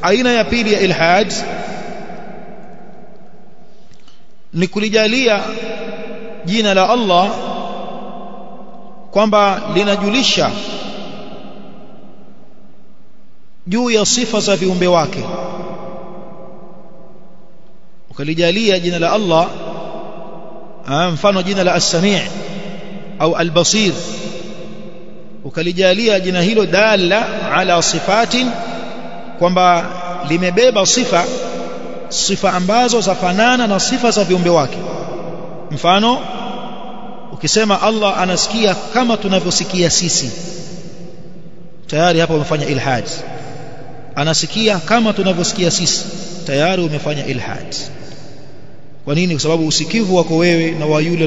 aina ya pili ya ilhad ni kulijalia jina la Allah kwamba linajulisha juu ya sifa za viumbe wake. Ukalijalia jina la Allah, mfano jina la As-Sami' au Al-Basir, ukalijalia jina hilo dala ala sifatin, kwamba limebeba sifa ambazo zafanana na sifa za viumbe wake. Mfano ukisema Allah anasikia kama tunavyosikia sisi, tayari hapo umefanya ilhad. Anasikia kama tunavyosikia sisi, tayari umefanya ilhad. Kwa nini? Kwa sababu usikivu wako wewe na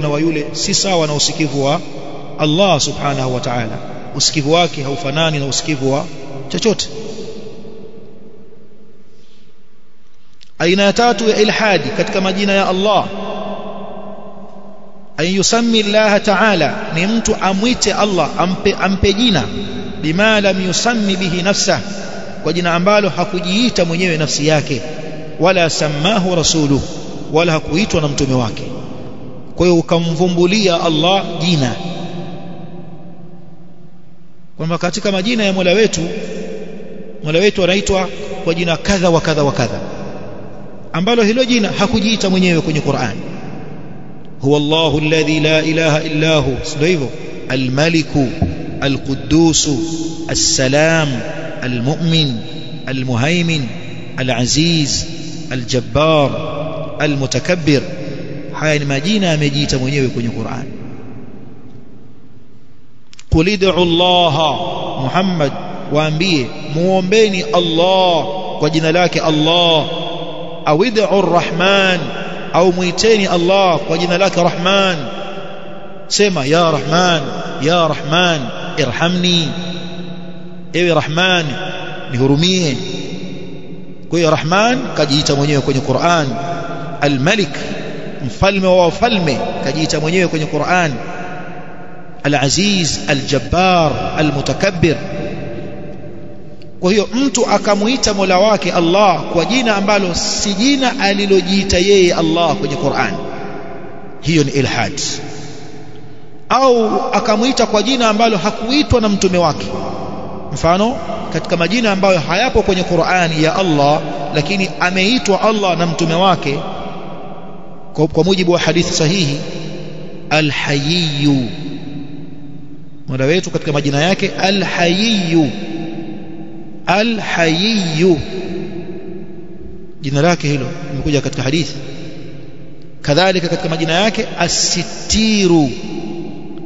wa yule si sawa na usikivu wa Allah subhanahu wa ta'ala. Usikivu wake haufanani na usikivu wa chochote. Aina ya tatu ya ilhadi katika majina ya Allah, an yusammi Allah ta'ala, ni mtu amwite Allah, ampe jina bima lam yusammi bihi nafsa, kwa jina ambalo hakujiita mwenyewe nafsi yake, wala samahu rasuluhu, wala hakuitwa na mtume wake. Kwa hiyo ukamvumbulia Allah jina kwamba katika majina ya Mola wetu anaitwa kwa jina kadha wa kadha wa kadha, ambalo hilo jina hakujiita mwenyewe kwenye Qur'an. huwa Allahu alladhi la ilaha illa hu, sio hivyo? Al-Maliku al-Quddus as-Salam al-Mu'min al-Muhaymin al-Aziz al-Jabbar al-Mutakabbir. Haya ni majina amejiita mwenyewe kwenye Qur'an. Qul id'u Allah, Muhammad waambie muombeni Allah kwa jina lake Allah, au id'u ar-Rahman, au muiteni Allah kwa jina lake Rahman. Sema ya Rahman irhamni, ewe Rahman nihurumie. Kwa hiyo Rahman kajiita mwenyewe kwenye Qur'an. Al-Malik, mfalme wa wafalme, kajiita mwenyewe kwenye Qur'an. Al-Aziz al-Jabbar al-Mutakabbir. Kwa hiyo mtu akamuita Mola wake Allah kwa jina ambalo si jina alilojiita yeye Allah kwenye Qur'an, hiyo ni ilhad. Au akamuita kwa jina ambalo hakuitwa na mtume wake. Mfano katika majina ambayo hayapo kwenye Qur'an ya Allah, lakini ameitwa Allah na mtume wake kwa mujibu wa hadithi sahihi, Al-Hayyu, Mola wetu katika majina yake Al-Hayyu. Al-Hayyu jina lake hilo limekuja katika hadithi. Kadhalika katika majina yake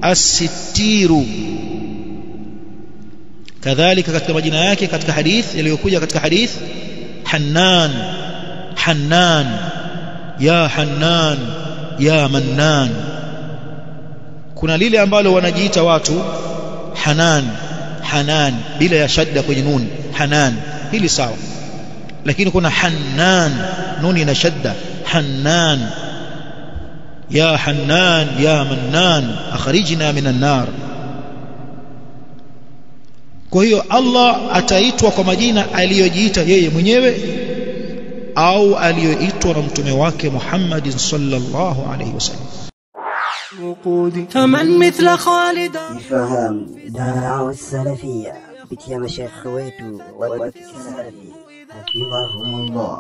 As-Sittiru, kadhalika katika majina yake katika hadithi yaliyokuja katika hadithi Hannan, ya Hannan ya Mannan. Kuna lile ambalo wanajiita watu Hanan bila ya shadda kwenye nuni, Hanan, hili sawa. Lakini kuna Hannan, nuni na shadda, Hannan ya Hannan ya Mannan akhrijna minan nar. Kwa hiyo Allah ataitwa kwa majina aliyojiita yeye mwenyewe au aliyoitwa na mtume wake Muhammad sallallahu alayhi wasallam. فمن مثل خالد فهم دعوة السلفية بكي مشايخ خويته والسلفي حفظهم الله.